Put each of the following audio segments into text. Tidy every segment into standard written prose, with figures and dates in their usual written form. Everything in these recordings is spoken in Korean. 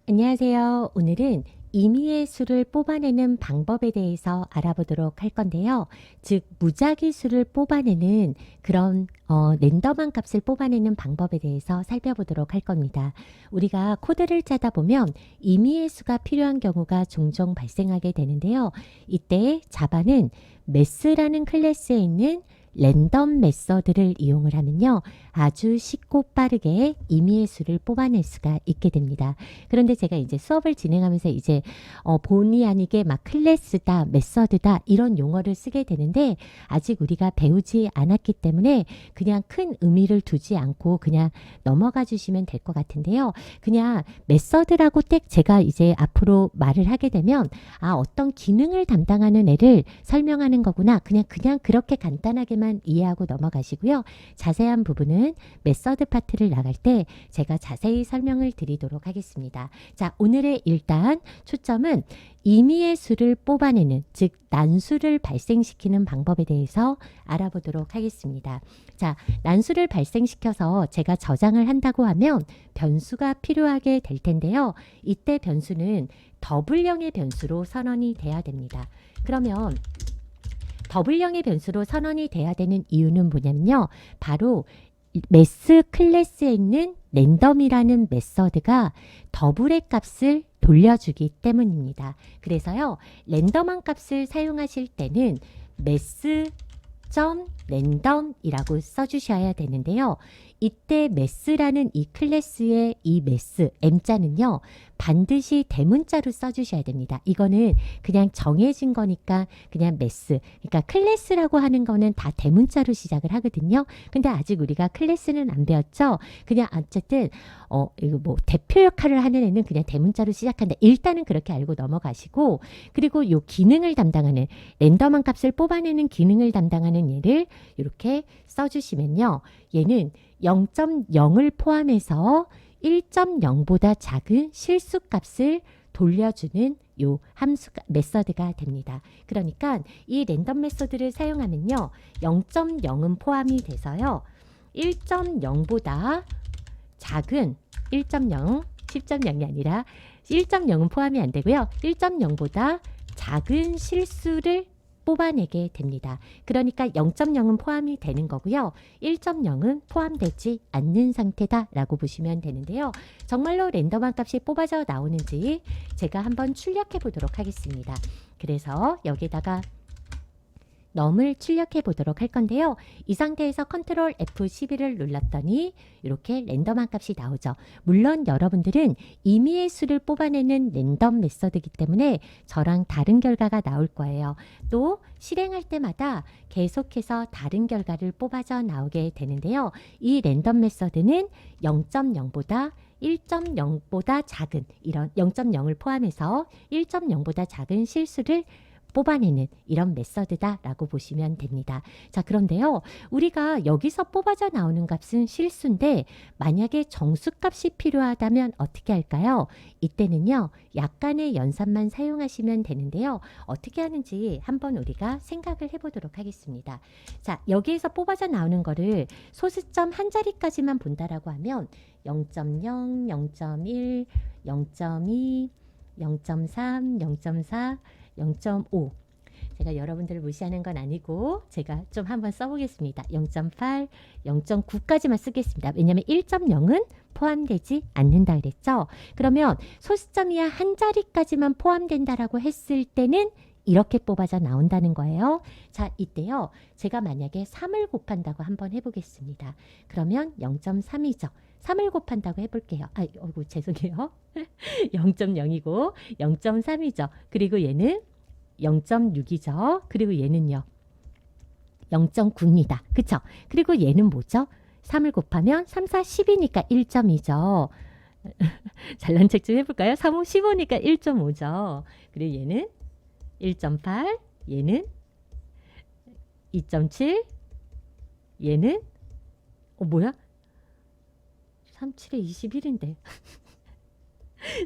안녕하세요. 오늘은 임의의 수를 뽑아내는 방법에 대해서 알아보도록 할 건데요. 즉 무작위 수를 뽑아내는 그런 랜덤한 값을 뽑아내는 방법에 대해서 살펴보도록 할 겁니다. 우리가 코드를 짜다 보면 임의의 수가 필요한 경우가 종종 발생하게 되는데요. 이때 자바는 매스라는 클래스에 있는 랜덤 메서드를 이용을 하면요. 아주 쉽고 빠르게 임의의 수를 뽑아낼 수가 있게 됩니다. 그런데 제가 이제 수업을 진행하면서 이제 본의 아니게 막 클래스다, 메서드다 이런 용어를 쓰게 되는데 아직 우리가 배우지 않았기 때문에 그냥 큰 의미를 두지 않고 그냥 넘어가 주시면 될 것 같은데요. 그냥 메서드라고 딱 제가 이제 앞으로 말을 하게 되면 어떤 기능을 담당하는 애를 설명하는 거구나. 그냥 그렇게 간단하게만 이해하고 넘어가시고요. 자세한 부분은 메서드 파트를 나갈 때 제가 자세히 설명을 드리도록 하겠습니다. 자, 오늘의 일단 초점은 임의의 수를 뽑아내는, 즉 난수를 발생시키는 방법에 대해서 알아보도록 하겠습니다. 자, 난수를 발생시켜서 제가 저장을 한다고 하면 변수가 필요하게 될 텐데요. 이때 변수는 더블형의 변수로 선언이 돼야 됩니다. 그러면 더블형의 변수로 선언이 돼야 되는 이유는 뭐냐면요. 바로 매스 클래스에 있는 랜덤이라는 메서드가 더블의 값을 돌려주기 때문입니다. 그래서요. 랜덤한 값을 사용하실 때는 매스.랜덤이라고 써주셔야 되는데요. 이때 매스라는 이 클래스의 이 매스, m자는요. 반드시 대문자로 써주셔야 됩니다. 이거는 그냥 정해진 거니까 그냥 매스. 그러니까 클래스라고 하는 거는 다 대문자로 시작을 하거든요. 근데 아직 우리가 클래스는 안 배웠죠? 그냥 어쨌든 이거 뭐 대표 역할을 하는 애는 그냥 대문자로 시작한다. 일단은 그렇게 알고 넘어가시고 그리고 요 기능을 담당하는 랜덤한 값을 뽑아내는 기능을 담당하는 얘를 이렇게 써주시면요. 얘는 0.0을 포함해서 1.0보다 작은 실수값을 돌려주는 요 메서드가 됩니다. 그러니까 이 랜덤 메서드를 사용하면요. 0.0은 포함이 돼서요. 1.0보다 작은 1.0, 10.0이 아니라 1.0은 포함이 안 되고요. 1.0보다 작은 실수를 뽑아내게 됩니다. 그러니까 0.0은 포함이 되는 거고요. 1.0은 포함되지 않는 상태다라고 보시면 되는데요. 정말로 랜덤한 값이 뽑아져 나오는지 제가 한번 출력해 보도록 하겠습니다. 그래서 여기다가 num을 출력해 보도록 할 건데요. 이 상태에서 컨트롤 F12를 눌렀더니 이렇게 랜덤한 값이 나오죠. 물론 여러분들은 임의의 수를 뽑아내는 랜덤 메서드이기 때문에 저랑 다른 결과가 나올 거예요. 또 실행할 때마다 계속해서 다른 결과를 뽑아져 나오게 되는데요. 이 랜덤 메서드는 0.0보다 1.0보다 작은 이런 0.0을 포함해서 1.0보다 작은 실수를 뽑아내는 이런 메서드다라고 보시면 됩니다. 자, 그런데요. 우리가 여기서 뽑아져 나오는 값은 실수인데 만약에 정수값이 필요하다면 어떻게 할까요? 이때는요. 약간의 연산만 사용하시면 되는데요. 어떻게 하는지 한번 우리가 생각을 해보도록 하겠습니다. 자, 여기에서 뽑아져 나오는 거를 소수점 한 자리까지만 본다라고 하면 0.0, 0.1, 0.2, 0.3, 0.4, 0.5 제가 여러분들을 무시하는 건 아니고 제가 좀 한번 써보겠습니다. 0.8, 0.9까지만 쓰겠습니다. 왜냐하면 1.0은 포함되지 않는다 그랬죠. 그러면 소수점이야 한 자리까지만 포함된다라고 했을 때는 이렇게 뽑아져 나온다는 거예요. 자, 이때요. 제가 만약에 3을 곱한다고 한번 해보겠습니다. 그러면 0.3이죠. 3을 곱한다고 해볼게요. 어이구, 죄송해요. 0.0이고 0.3이죠. 그리고 얘는 0.6이죠. 그리고 얘는요. 0.9입니다. 그쵸? 그리고 얘는 뭐죠? 3을 곱하면 3, 4, 10이니까 1.2죠. 잘난 책 좀 해볼까요? 3, 5, 15니까 1.5죠. 그리고 얘는 1.8, 얘는 2.7, 얘는 뭐야? 3, 7에 21인데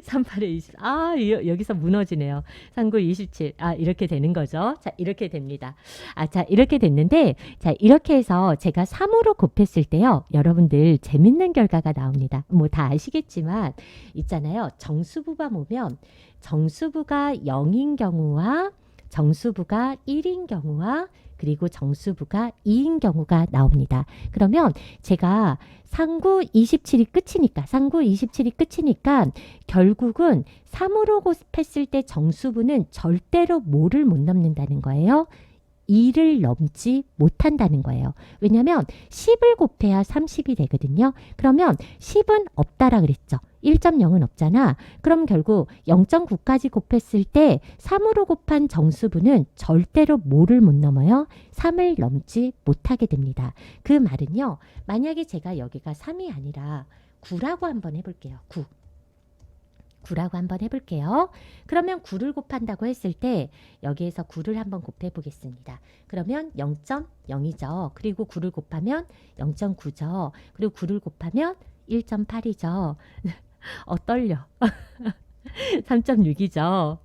38에 20. 여기서 무너지네요. 39, 27. 이렇게 되는 거죠. 자, 이렇게 됩니다. 자, 이렇게 됐는데, 자, 이렇게 해서 제가 3으로 곱했을 때요. 여러분들 재밌는 결과가 나옵니다. 뭐 다 아시겠지만, 있잖아요. 정수부가 오면, 정수부가 0인 경우와 정수부가 1인 경우와 그리고 정수부가 2인 경우가 나옵니다. 그러면 제가 상구 27이 끝이니까 상구 27이 끝이니까 결국은 3으로 곱했을 때 정수부는 절대로 뭐를 못 넘는다는 거예요. 2를 넘지 못한다는 거예요. 왜냐하면 10을 곱해야 30이 되거든요. 그러면 10은 없다라 그랬죠. 1.0은 없잖아. 그럼 결국 0.9까지 곱했을 때 3으로 곱한 정수부는 절대로 뭐를 못 넘어요? 3을 넘지 못하게 됩니다. 그 말은요. 만약에 제가 여기가 3이 아니라 9라고 한번 해볼게요. 9라고 한번 해볼게요. 그러면 9를 곱한다고 했을 때 여기에서 9를 한번 곱해 보겠습니다. 그러면 0.0이죠. 그리고 9를 곱하면 0.9죠. 그리고 9를 곱하면 1.8이죠. 떨려. 3.6이죠.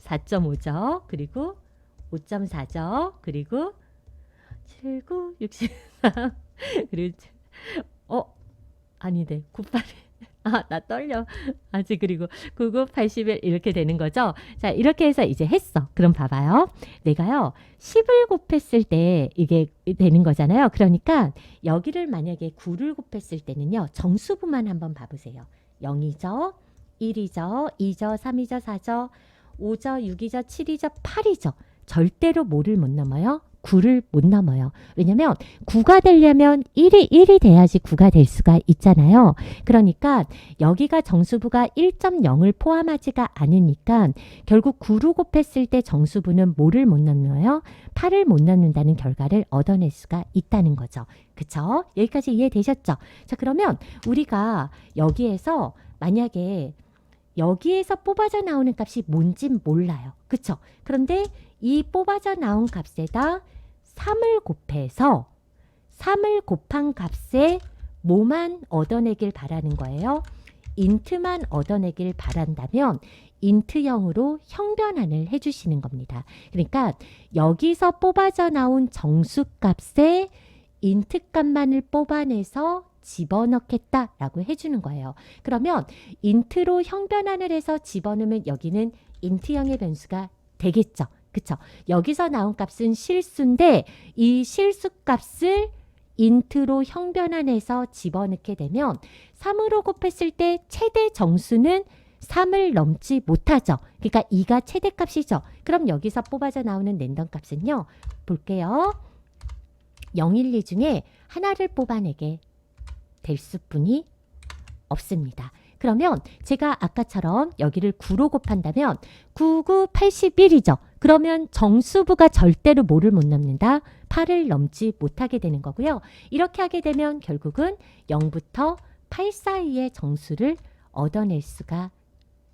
4.5죠. 그리고 5.4죠. 그리고 7, 9, 63. 그리고 아니네. 98. 나 떨려. 아직 그리고 99, 81 이렇게 되는 거죠. 자, 이렇게 해서 이제 했어. 그럼 봐봐요. 내가요. 10을 곱했을 때 이게 되는 거잖아요. 그러니까 여기를 만약에 9를 곱했을 때는요. 정수부만 한번 봐보세요. 0이죠. 1이죠. 2죠. 3이죠. 4죠. 5죠. 6이죠. 7이죠. 8이죠. 절대로 뭐를 못 넘어요? 9를 못 넘어요. 왜냐면 9가 되려면 1이 돼야지 9가 될 수가 있잖아요. 그러니까 여기가 정수부가 1.0을 포함하지가 않으니까 결국 9로 곱했을 때 정수부는 뭐를 못 넘어요? 8을 못 넘는다는 결과를 얻어낼 수가 있다는 거죠. 그쵸? 여기까지 이해되셨죠? 자, 그러면 우리가 여기에서 만약에 여기에서 뽑아져 나오는 값이 뭔진 몰라요. 그쵸? 그런데 이 뽑아져 나온 값에다 3을 곱해서 3을 곱한 값에 뭐만 얻어내길 바라는 거예요. 인트만 얻어내길 바란다면 인트형으로 형변환을 해주시는 겁니다. 그러니까 여기서 뽑아져 나온 정수값에 인트값만을 뽑아내서 집어넣겠다라고 해주는 거예요. 그러면 인트로 형변환을 해서 집어넣으면 여기는 인트형의 변수가 되겠죠. 그쵸? 여기서 나온 값은 실수인데 이 실수값을 인트로 형변환해서 집어넣게 되면 3으로 곱했을 때 최대 정수는 3을 넘지 못하죠. 그러니까 2가 최대값이죠. 그럼 여기서 뽑아져 나오는 랜덤 값은요. 볼게요. 0, 1, 2 중에 하나를 뽑아내게 될 수뿐이 없습니다. 그러면 제가 아까처럼 여기를 9로 곱한다면 9, 9, 81이죠. 그러면 정수부가 절대로 뭐를 못 넘는다? 8을 넘지 못하게 되는 거고요. 이렇게 하게 되면 결국은 0부터 8 사이의 정수를 얻어낼 수가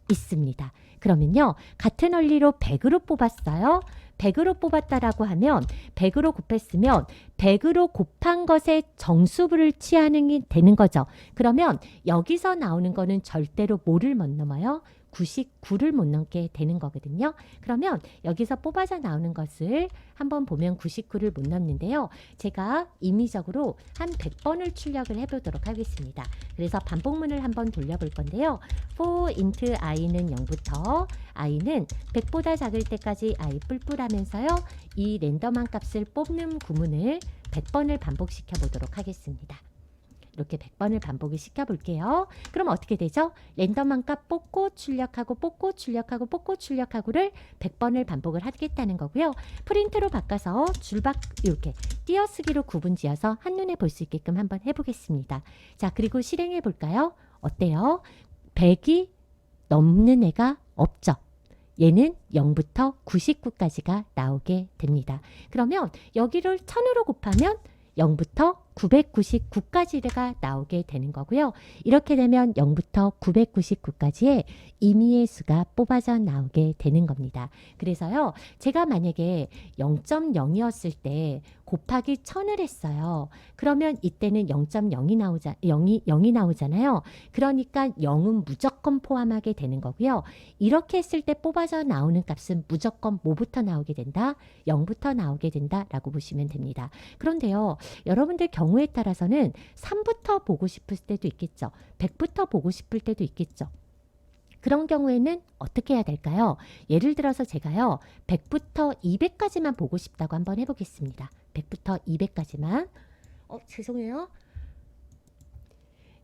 있습니다. 그러면요. 같은 원리로 100으로 뽑았어요. 100으로 뽑았다라고 하면 100으로 곱했으면 100으로 곱한 것에 정수부를 취하는 게 되는 거죠. 그러면 여기서 나오는 거는 절대로 뭐를 못 넘어요? 99를 못 넘게 되는 거거든요. 그러면 여기서 뽑아져 나오는 것을 한번 보면 99를 못 넘는데요. 제가 임의적으로 한 100번을 출력을 해보도록 하겠습니다. 그래서 반복문을 한번 돌려볼 건데요. for int i는 0부터 i는 100보다 작을 때까지 i 뿔뿔하면서요. 이 랜덤한 값을 뽑는 구문을 100번을 반복시켜 보도록 하겠습니다. 이렇게 100번을 반복을 시켜볼게요. 그럼 어떻게 되죠? 랜덤한 값 뽑고 출력하고 뽑고 출력하고 뽑고 출력하고를 100번을 반복을 하겠다는 거고요. 프린트로 바꿔서 줄박 이렇게 띄어쓰기로 구분지어서 한눈에 볼 수 있게끔 한번 해보겠습니다. 자, 그리고 실행해 볼까요? 어때요? 100이 넘는 애가 없죠. 얘는 0부터 99까지가 나오게 됩니다. 그러면 여기를 1000으로 곱하면 0부터 999까지가 나오게 되는 거고요. 이렇게 되면 0부터 999까지의 임의의 수가 뽑아져 나오게 되는 겁니다. 그래서요, 제가 만약에 0.0이었을 때 곱하기 1000을 했어요. 그러면 이때는 0.0이 나오잖아요. 그러니까 0은 무조건 포함하게 되는 거고요. 이렇게 했을 때 뽑아져 나오는 값은 무조건 뭐부터 나오게 된다? 0부터 나오게 된다라고 보시면 됩니다. 그런데요, 여러분들 경우에 따라서는 3부터 보고 싶을 때도 있겠죠. 100부터 보고 싶을 때도 있겠죠. 그런 경우에는 어떻게 해야 될까요? 예를 들어서 제가요, 100부터 200까지만 보고 싶다고 한번 해보겠습니다. 100부터 200까지만. 죄송해요.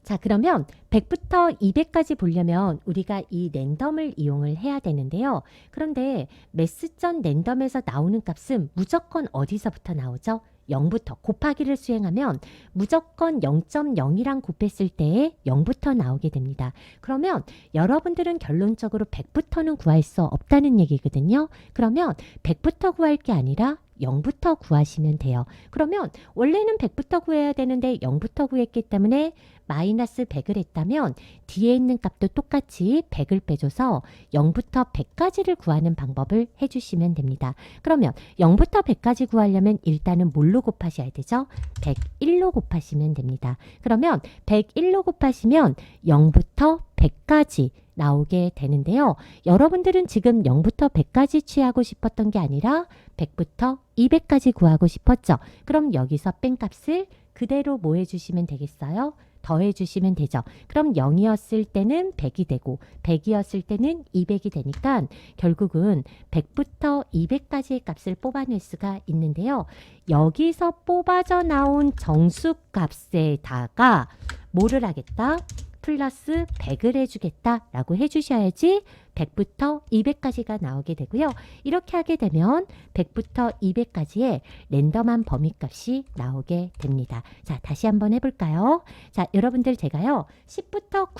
자, 그러면 100부터 200까지 보려면 우리가 이 랜덤을 이용을 해야 되는데요. 그런데 매스전 랜덤에서 나오는 값은 무조건 어디서부터 나오죠? 0부터 곱하기를 수행하면 무조건 0.0이랑 곱했을 때 0부터 나오게 됩니다. 그러면 여러분들은 결론적으로 100부터는 구할 수 없다는 얘기거든요. 그러면 100부터 구할 게 아니라 0부터 구하시면 돼요. 그러면 원래는 100부터 구해야 되는데 0부터 구했기 때문에 마이너스 100을 했다면 뒤에 있는 값도 똑같이 100을 빼줘서 0부터 100까지를 구하는 방법을 해주시면 됩니다. 그러면 0부터 100까지 구하려면 일단은 뭘로 곱하셔야 되죠? 101로 곱하시면 됩니다. 그러면 101로 곱하시면 0부터 100까지 나오게 되는데요. 여러분들은 지금 0부터 100까지 취하고 싶었던 게 아니라 100부터 200까지 구하고 싶었죠. 그럼 여기서 뺀 값을 그대로 뭐 해주시면 되겠어요? 더해 주시면 되죠. 그럼 0이었을 때는 100이 되고 100이었을 때는 200이 되니까 결국은 100부터 200까지의 값을 뽑아낼 수가 있는데요. 여기서 뽑아져 나온 정수값에다가 뭐를 하겠다? 플러스 100을 해주겠다 라고 해주셔야지 100부터 200까지가 나오게 되고요. 이렇게 하게 되면 100부터 200까지의 랜덤한 범위값이 나오게 됩니다. 자, 다시 한번 해볼까요? 자, 여러분들 제가요 10부터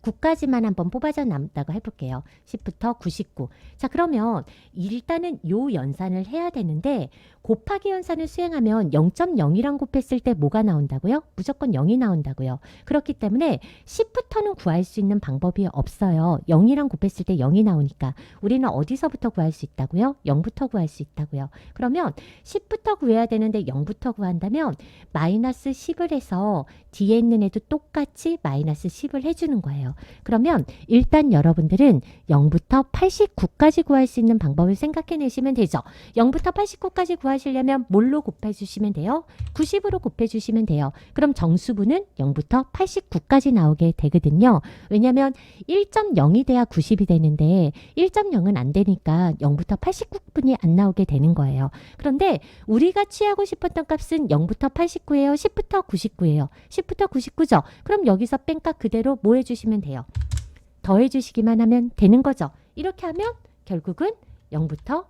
99까지만 한번 뽑아져 남다고 해볼게요. 10부터 99. 자, 그러면 일단은 요 연산을 해야 되는데 곱하기 연산을 수행하면 0.0이랑 곱했을 때 뭐가 나온다고요? 무조건 0이 나온다고요. 그렇기 때문에 10부터는 구할 수 있는 방법이 없어요. 0이랑 곱했을 때 0이 나오니까 우리는 어디서부터 구할 수 있다고요? 0부터 구할 수 있다고요. 그러면 10부터 구해야 되는데 0부터 구한다면 마이너스 10을 해서 뒤에 있는 애도 똑같이 마이너스 10을 해주는 거예요. 그러면 일단 여러분들은 0부터 89까지 구할 수 있는 방법을 생각해내시면 되죠. 0부터 89까지 구하시려면 뭘로 곱해주시면 돼요? 90으로 곱해주시면 돼요. 그럼 정수분은 0부터 89까지 나오게 되거든요. 왜냐하면 1.0이 돼야 90이 되는데 1.0은 안 되니까 0부터 89분이 안 나오게 되는 거예요. 그런데 우리가 취하고 싶었던 값은 0부터 89예요. 10부터 99예요. 10부터 99죠. 그럼 여기서 뺀 값 그대로 뭐 해주시면 돼요? 더해주시기만 하면 되는 거죠. 이렇게 하면 결국은 0부터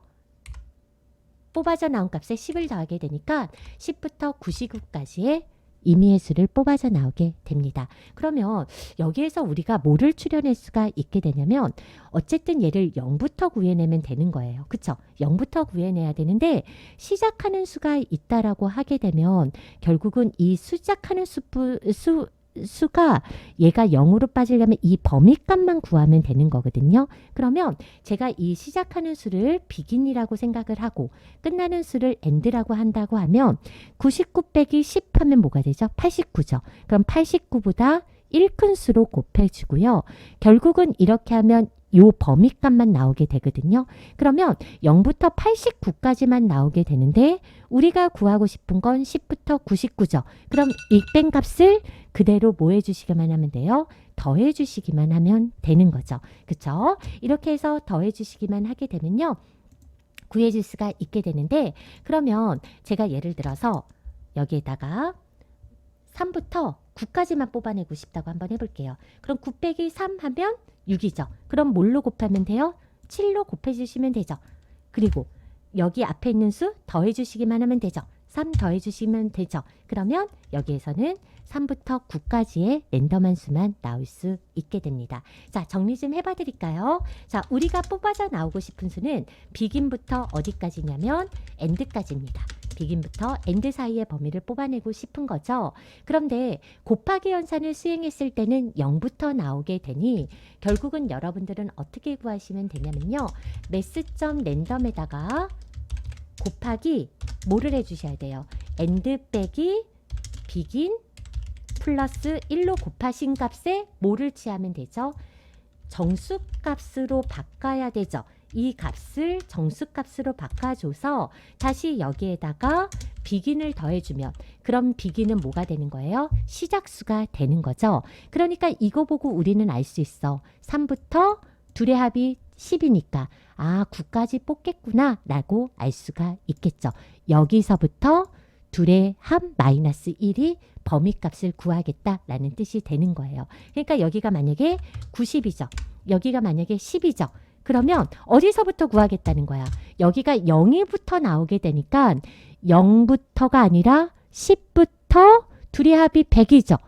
뽑아져 나온 값에 10을 더하게 되니까 10부터 99까지의 임의의 수를 뽑아져 나오게 됩니다. 그러면 여기에서 우리가 뭐를 추려낼 수가 있게 되냐면 어쨌든 얘를 0부터 구해내면 되는 거예요. 그쵸? 0부터 구해내야 되는데 시작하는 수가 있다라고 하게 되면 결국은 이 시작하는 수가 얘가 0으로 빠지려면 이 범위값만 구하면 되는 거거든요. 그러면 제가 이 시작하는 수를 비긴이라고 생각을 하고 끝나는 수를 엔드라고 한다고 하면 99 빼기 10 하면 뭐가 되죠? 89죠. 그럼 89보다 1 큰 수로 곱해주고요. 결국은 이렇게 하면 요 범위값만 나오게 되거든요. 그러면 0부터 89까지만 나오게 되는데 우리가 구하고 싶은 건 10부터 99죠. 그럼 이 뺀 값을 그대로 뭐 해주시기만 하면 돼요? 더해 주시기만 하면 되는 거죠. 그쵸? 이렇게 해서 더해 주시기만 하게 되면요. 구해줄 수가 있게 되는데 그러면 제가 예를 들어서 여기에다가 3부터 9까지만 뽑아내고 싶다고 한번 해볼게요. 그럼 9 빼기 3 하면 6이죠. 그럼 뭘로 곱하면 돼요? 7로 곱해주시면 되죠. 그리고 여기 앞에 있는 수 더해주시기만 하면 되죠. 3 더해주시면 되죠. 그러면 여기에서는 3부터 9까지의 랜덤한 수만 나올 수 있게 됩니다. 자, 정리 좀 해봐 드릴까요? 자, 우리가 뽑아져 나오고 싶은 수는 비긴부터 어디까지냐면 엔드까지입니다. 비긴부터 and 사이의 범위를 뽑아내고 싶은 거죠. 그런데 곱하기 연산을 수행했을 때는 0부터 나오게 되니 결국은 여러분들은 어떻게 구하시면 되냐면요. mass.점 랜덤에다가 곱하기 뭐를 해주셔야 돼요. and 빼기 begin 플러스 1로 곱하신 값에 뭐를 취하면 되죠? 정수값으로 바꿔야 되죠. 이 값을 정수값으로 바꿔줘서 다시 여기에다가 비긴을 더해주면 그럼 비긴은 뭐가 되는 거예요? 시작수가 되는 거죠. 그러니까 이거 보고 우리는 알 수 있어. 3부터 둘의 합이 10이니까 아 9까지 뽑겠구나 라고 알 수가 있겠죠. 여기서부터 둘의 합 마이너스 1이 범위값을 구하겠다라는 뜻이 되는 거예요. 그러니까 여기가 만약에 90이죠. 여기가 만약에 10이죠. 그러면 어디서부터 구하겠다는 거야? 여기가 0이부터 나오게 되니까 0부터가 아니라 10부터 둘의 합이 100이죠.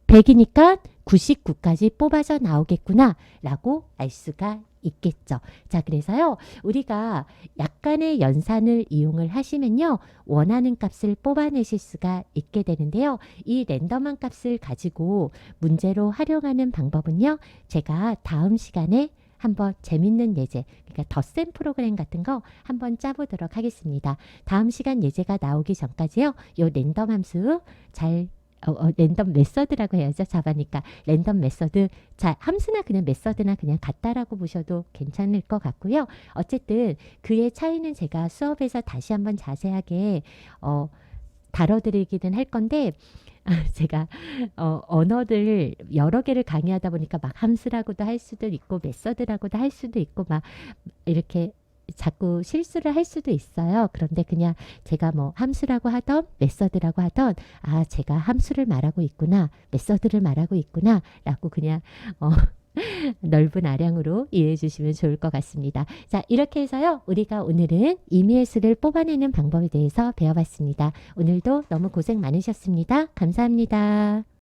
100이니까 99까지 뽑아져 나오겠구나 라고 알 수가 있겠죠. 자, 그래서요. 우리가 약간의 연산을 이용을 하시면요. 원하는 값을 뽑아내실 수가 있게 되는데요. 이 랜덤한 값을 가지고 문제로 활용하는 방법은요. 제가 다음 시간에 한번 재밌는 예제, 그러니까 덧셈 프로그램 같은 거 한번 짜보도록 하겠습니다. 다음 시간 예제가 나오기 전까지요. 요 랜덤 함수 잘 랜덤 메서드라고 해야죠. 자바니까 랜덤 메서드. 자, 함수나 그냥 메서드나 그냥 같다라고 보셔도 괜찮을 것 같고요. 어쨌든 그의 차이는 제가 수업에서 다시 한번 자세하게 다뤄드리기는 할 건데 제가 언어들 여러 개를 강의하다 보니까 막 함수라고도 할 수도 있고 메서드라고도 할 수도 있고 막 이렇게 자꾸 실수를 할 수도 있어요. 그런데 그냥 제가 뭐 함수라고 하던 메서드라고 하던 아 제가 함수를 말하고 있구나 메서드를 말하고 있구나 라고 그냥 넓은 아량으로 이해해 주시면 좋을 것 같습니다. 자, 이렇게 해서요. 우리가 오늘은 임의의 수를 뽑아내는 방법에 대해서 배워봤습니다. 오늘도 너무 고생 많으셨습니다. 감사합니다.